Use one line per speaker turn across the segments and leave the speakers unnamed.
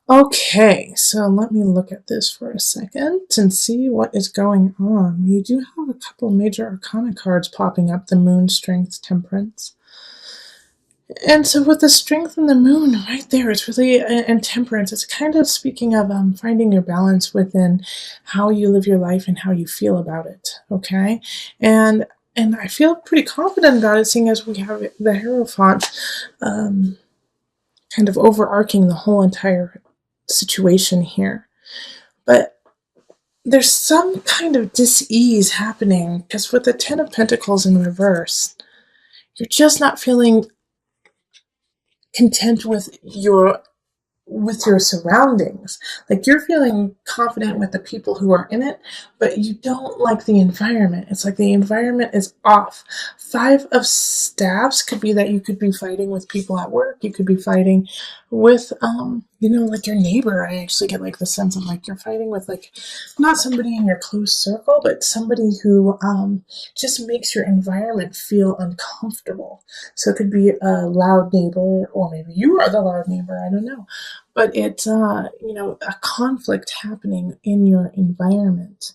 Okay, so let me look at this for a second and see what is going on. We do have a couple major arcana cards popping up: the moon, strength, temperance. And so with the strength and the moon right there, it's really, and temperance, it's kind of speaking of finding your balance within how you live your life and how you feel about it. Okay. And I feel pretty confident about it, seeing as we have the Hierophant um, kind of overarching the whole entire situation here. But there's some kind of dis-ease happening because with the Ten of Pentacles in reverse, you're just not feeling content with your surroundings. Like, you're feeling confident with the people who are in it, but you don't like the environment. It's like the environment is off. Five of Staves could be that you could be fighting with people at work. You could be fighting with, like your neighbor. I actually get like the sense of like you're fighting with like not somebody in your close circle, but somebody who just makes your environment feel uncomfortable. So it could be a loud neighbor, or maybe you are the loud neighbor. I don't know, but it's a conflict happening in your environment.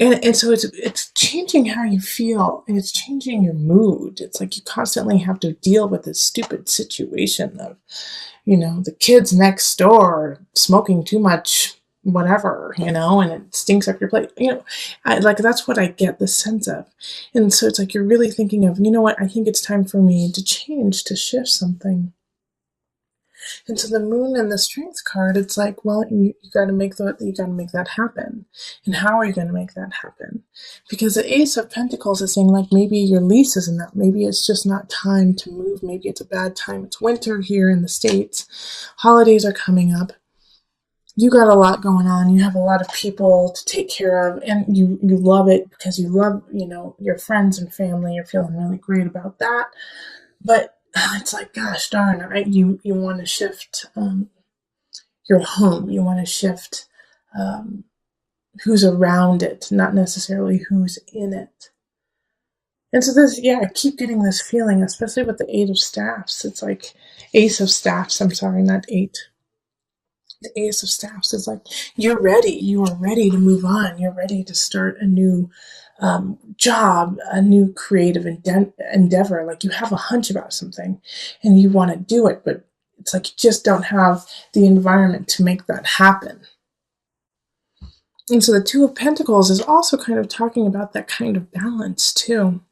And so it's changing how you feel, and it's changing your mood. It's like you constantly have to deal with this stupid situation of, the kids next door smoking too much whatever, and it stinks up your plate. That's what I get the sense of. And so it's like you're really thinking of, what, I think it's time for me to change, to shift something. And so the moon and the strength card, it's like, well, you got to make that happen. And how are you going to make that happen? Because the Ace of Pentacles is saying, like, maybe your lease isn't up. Maybe it's just not time to move. Maybe it's a bad time. It's winter here in the States. Holidays are coming up. You got a lot going on. You have a lot of people to take care of, and you love it because you love, your friends and family. You're feeling really great about that. But it's like, gosh darn, you want to shift your home. You want to shift who's around it, not necessarily who's in it. And so I keep getting this feeling, especially with the Eight of Staffs. It's like Ace of Staffs. I'm sorry, not eight. The Ace of Staffs is like, you're ready. You are ready to move on. You're ready to start a new job, a new creative endeavor. Like, you have a hunch about something and you want to do it, but it's like you just don't have the environment to make that happen. And so the Two of Pentacles is also kind of talking about that kind of balance too.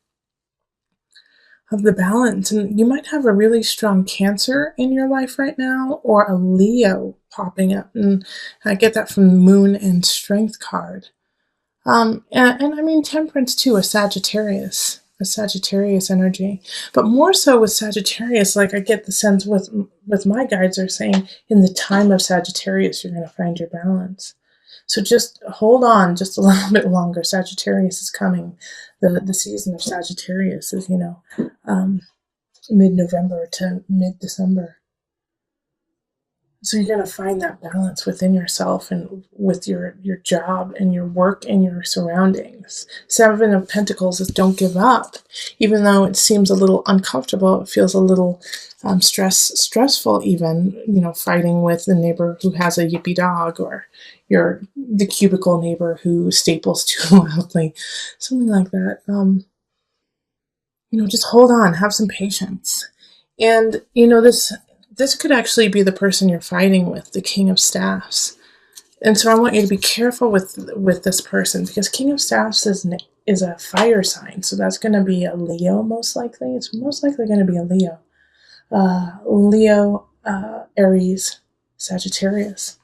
Of the balance. And you might have a really strong Cancer in your life right now, or a Leo popping up. And I get that from the Moon and Strength card. And I mean Temperance too, a Sagittarius energy. But more so with Sagittarius, like, I get the sense with my guides are saying, in the time of Sagittarius, you're going to find your balance. So just hold on just a little bit longer. Sagittarius is coming. The season of Sagittarius is, mid-November to mid-December. So you're going to find that balance within yourself and with your job and your work and your surroundings. Seven of Pentacles is don't give up. Even though it seems a little uncomfortable, it feels a little stressful even, fighting with the neighbor who has a yippy dog, or the cubicle neighbor who staples too loudly, something like that. Just hold on, have some patience. And, this could actually be the person you're fighting with, the King of Staffs. And so I want you to be careful with this person, because King of Staffs is a fire sign. So that's going to be a Leo, most likely. It's most likely going to be a Leo. Aries, Sagittarius.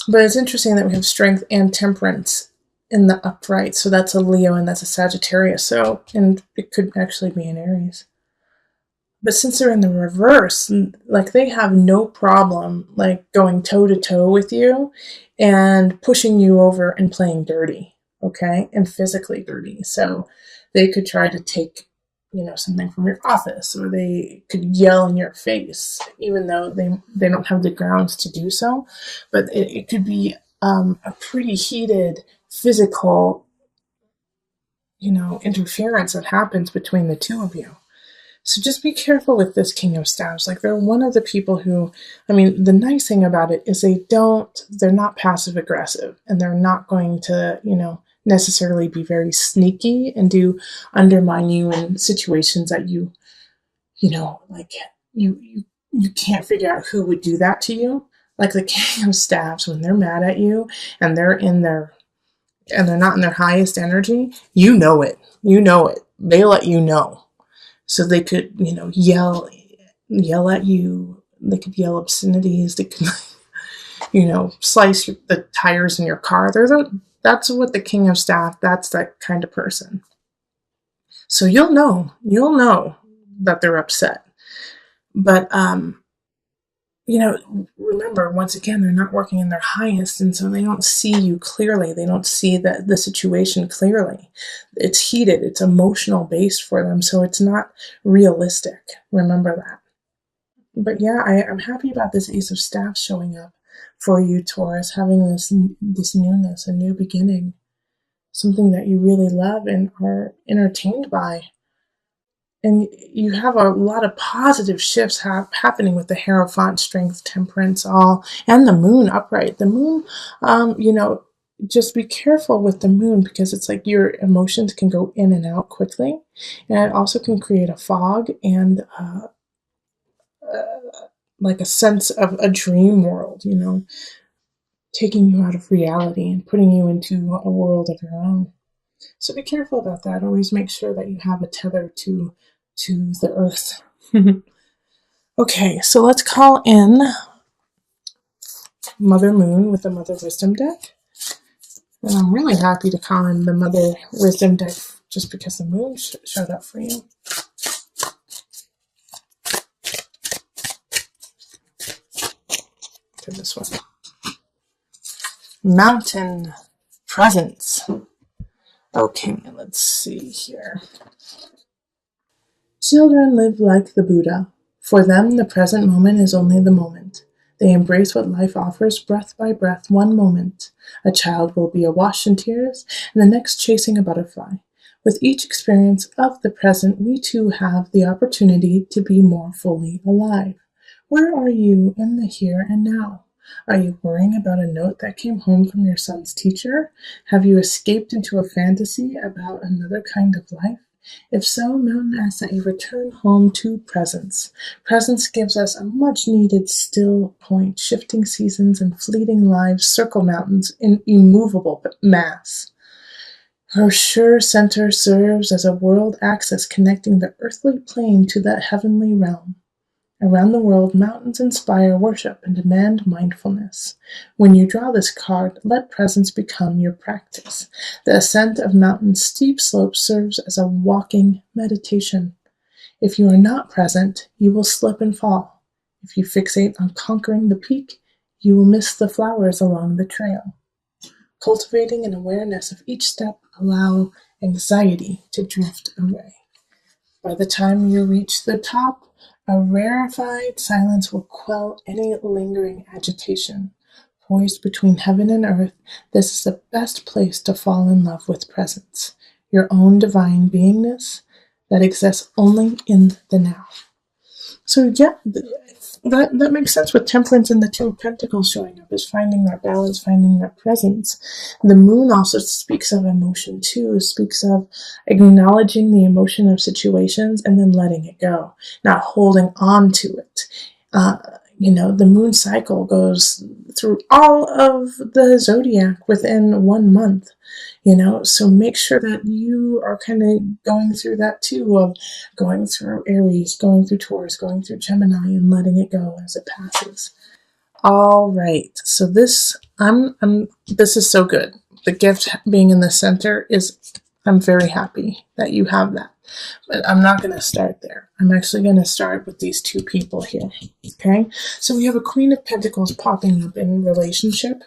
But it's interesting that we have Strength and Temperance in the upright. So that's a Leo and that's a Sagittarius. And it could actually be an Aries. But since they're in the reverse, like, they have no problem, like, going toe to toe with you and pushing you over and playing dirty, okay? And physically dirty. So they could try to take, something from your office, or they could yell in your face, even though they don't have the grounds to do so. But it could be a pretty heated physical, interference that happens between the two of you. So just be careful with this King of Staves. Like, they're one of the people who, I mean, the nice thing about it is they're not passive aggressive, and they're not going to, necessarily be very sneaky and undermine you in situations that like you can't figure out who would do that to you. Like the King of Staves, when they're mad at you and they're not in their highest energy, you know it. You know it. They let you know. So they could, yell at you. They could yell obscenities. They could, slice the tires in your car. That's what the King of Staff, that's that kind of person. So you'll know that they're upset. But, remember, once again, they're not working in their highest, and so they don't see you clearly. They don't see the situation clearly. It's heated. It's emotional based for them, so it's not realistic. Remember that. But yeah, I'm happy about this Ace of Staffs showing up for you, Taurus, having this newness, a new beginning, something that you really love and are entertained by. And you have a lot of positive shifts happening with the Hierophant, Strength, Temperance, and the Moon upright. The Moon, just be careful with the Moon, because it's like your emotions can go in and out quickly. And it also can create a fog and like a sense of a dream world, taking you out of reality and putting you into a world of your own. So be careful about that. Always make sure that you have a tether to the earth. Okay, so let's call in Mother Moon with the Mother Wisdom deck. And I'm really happy to call in the Mother Wisdom deck just because the Moon showed up for you. To this one. Mountain Presence. Okay, let's see here. Children live like the Buddha. For them, the present moment is only the moment. They embrace what life offers breath by breath, one moment. A child will be awash in tears, and the next chasing a butterfly. With each experience of the present, we too have the opportunity to be more fully alive. Where are you in the here and now? Are you worrying about a note that came home from your son's teacher? Have you escaped into a fantasy about another kind of life? If so, Mountain asks that you return home to presence. Presence gives us a much-needed still point. Shifting seasons and fleeting lives circle mountains in immovable mass. Her sure center serves as a world axis connecting the earthly plane to the heavenly realm. Around the world, mountains inspire worship and demand mindfulness. When you draw this card, let presence become your practice. The ascent of mountains' steep slopes serves as a walking meditation. If you are not present, you will slip and fall. If you fixate on conquering the peak, you will miss the flowers along the trail. Cultivating an awareness of each step allow anxiety to drift away. By the time you reach the top, a rarefied silence will quell any lingering agitation. Poised between heaven and earth, this is the best place to fall in love with presence, your own divine beingness that exists only in the now. So yeah, that makes sense with Temperance and the Two of Pentacles showing up, is finding that balance, finding that presence. The Moon also speaks of emotion too, speaks of acknowledging the emotion of situations and then letting it go, not holding on to it. The Moon cycle goes through all of the zodiac within 1 month. So make sure that you are kind of going through that too, of going through Aries, going through Taurus, going through Gemini, and letting it go as it passes. All right, so this is so good. The gift being in the center I'm very happy that you have that. But I'm not going to start there. I'm actually going to start with these two people here. Okay, so we have a Queen of Pentacles popping up in relationship.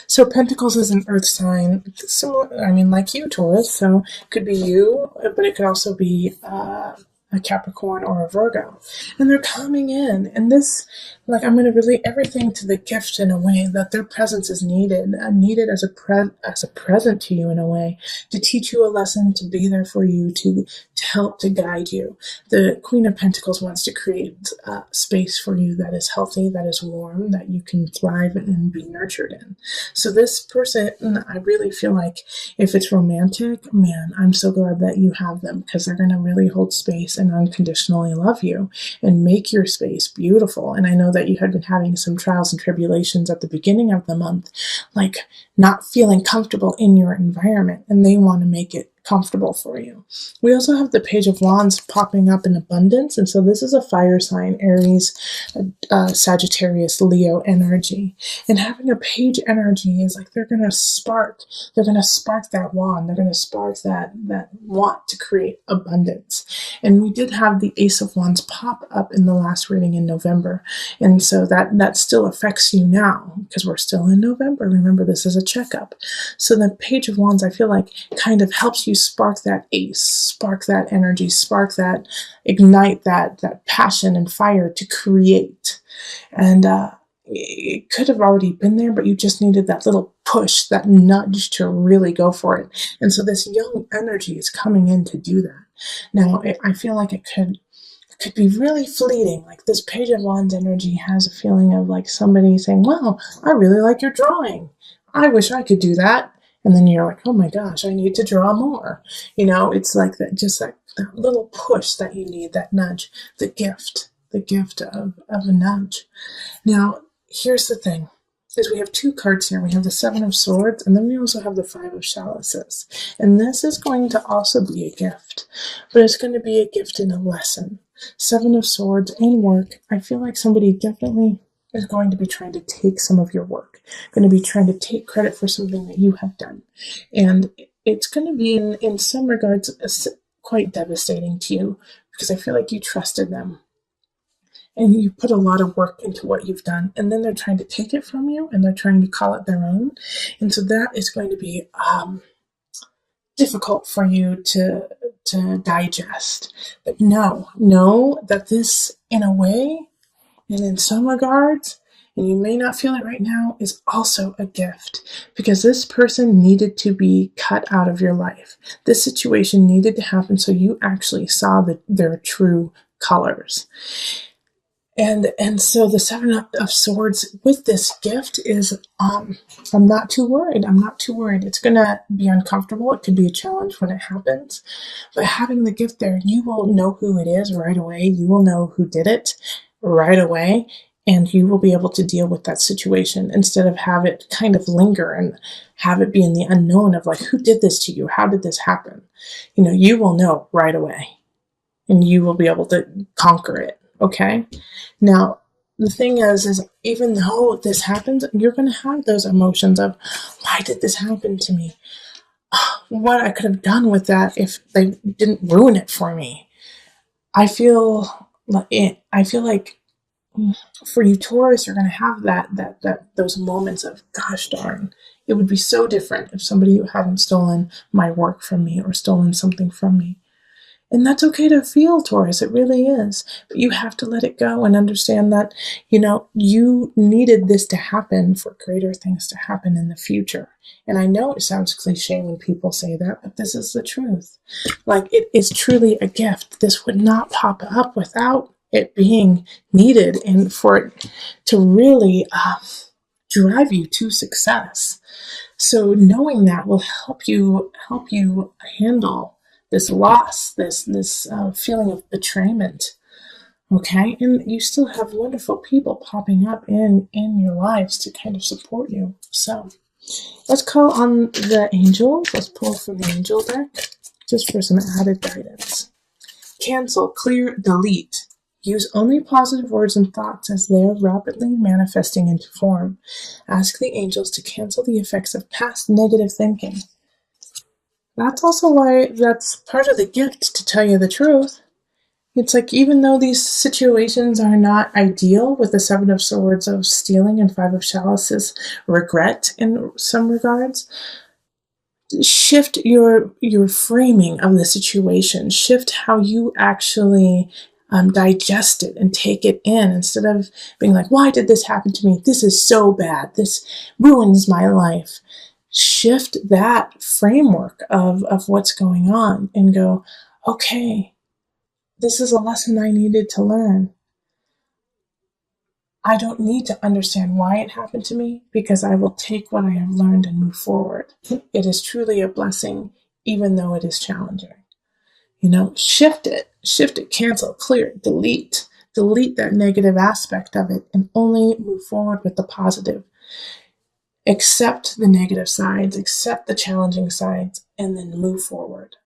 So Pentacles is an earth sign, similar, like you, Taurus, so it could be you, but it could also be a Capricorn or a Virgo. And they're coming in, and this Like, I'm going to relate everything to the gift in a way that their presence is needed, needed as as a present to you in a way, to teach you a lesson, to be there for you, to help, to guide you. The Queen of Pentacles wants to create space for you that is healthy, that is warm, that you can thrive and be nurtured in. So this person, I really feel like if it's romantic, man, I'm so glad that you have them, because they're going to really hold space and unconditionally love you and make your space beautiful. And I know that you had been having some trials and tribulations at the beginning of the month, like not feeling comfortable in your environment, and they want to make it comfortable for you. We also have the Page of Wands popping up in abundance, and so this is a fire sign, Aries, Sagittarius, Leo energy. And having a page energy is like they're going to spark that wand, they're going to spark that want to create abundance. And we did have the Ace of Wands pop up in the last reading in November, and so that still affects you now because we're still in November. Remember, this is a checkup. So the Page of Wands, I feel like, kind of helps you spark that ace, spark that energy, spark that, ignite that passion and fire to create. And it could have already been there, but you just needed that little push, that nudge to really go for it. And so this young energy is coming in to do that. Now, I feel like it could be really fleeting. Like this Page of Wands energy has a feeling of like somebody saying, wow, I really like your drawing. I wish I could do that. And then you're like, oh my gosh, I need to draw more. It's like that, just that little push that you need, that nudge, the gift of a nudge. Now, here's the thing, is we have two cards here. We have the Seven of Swords, and then we also have the Five of Chalices. And this is going to also be a gift, but it's going to be a gift in a lesson. Seven of Swords in work. I feel like somebody definitely is going to be trying to take some of your work, going to be trying to take credit for something that you have done. And it's going to be, in some regards, quite devastating to you, because I feel like you trusted them and you put a lot of work into what you've done, and then they're trying to take it from you and they're trying to call it their own. And so that is going to be difficult for you to digest. But know that this, in a way, and in some regards, and you may not feel it right now, is also a gift, because this person needed to be cut out of your life. This situation needed to happen so you actually saw their true colors. And so the Seven of Swords with this gift is, I'm not too worried. It's going to be uncomfortable. It could be a challenge when it happens. But having the gift there, you will know who it is right away. You will know who did it right away. And you will be able to deal with that situation instead of have it kind of linger and have it be in the unknown of like, who did this to you? How did this happen? You will know right away. And you will be able to conquer it. Okay? Now, the thing is even though this happens, you're going to have those emotions of, why did this happen to me? What I could have done with that if they didn't ruin it for me. I feel like for you, Taurus, you're going to have those moments of, gosh darn, it would be so different if somebody hadn't stolen my work from me or stolen something from me. And that's okay to feel, Taurus. It really is. But you have to let it go and understand that, you needed this to happen for greater things to happen in the future. And I know it sounds cliche when people say that, but this is the truth. Like, it is truly a gift. This would not pop up without it being needed, and for it to really drive you to success. So knowing that will help you handle this loss, this feeling of betrayment, okay? And you still have wonderful people popping up in your lives to kind of support you. So let's call on the angels. Let's pull from the angel deck just for some added guidance. Cancel, clear, delete. Use only positive words and thoughts as they are rapidly manifesting into form. Ask the angels to cancel the effects of past negative thinking. That's also why that's part of the gift, to tell you the truth. It's like, even though these situations are not ideal, with the Seven of Swords of stealing and Five of Chalices, regret in some regards, shift your framing of the situation. Shift how you actually digest it and take it in instead of being like, why did this happen to me? This is so bad. This ruins my life. Shift that framework of what's going on and go, okay, this is a lesson I needed to learn. I don't need to understand why it happened to me because I will take what I have learned and move forward. It is truly a blessing, even though it is challenging. Shift it, cancel, clear, delete that negative aspect of it and only move forward with the positive. Accept the negative sides, accept the challenging sides, and then move forward.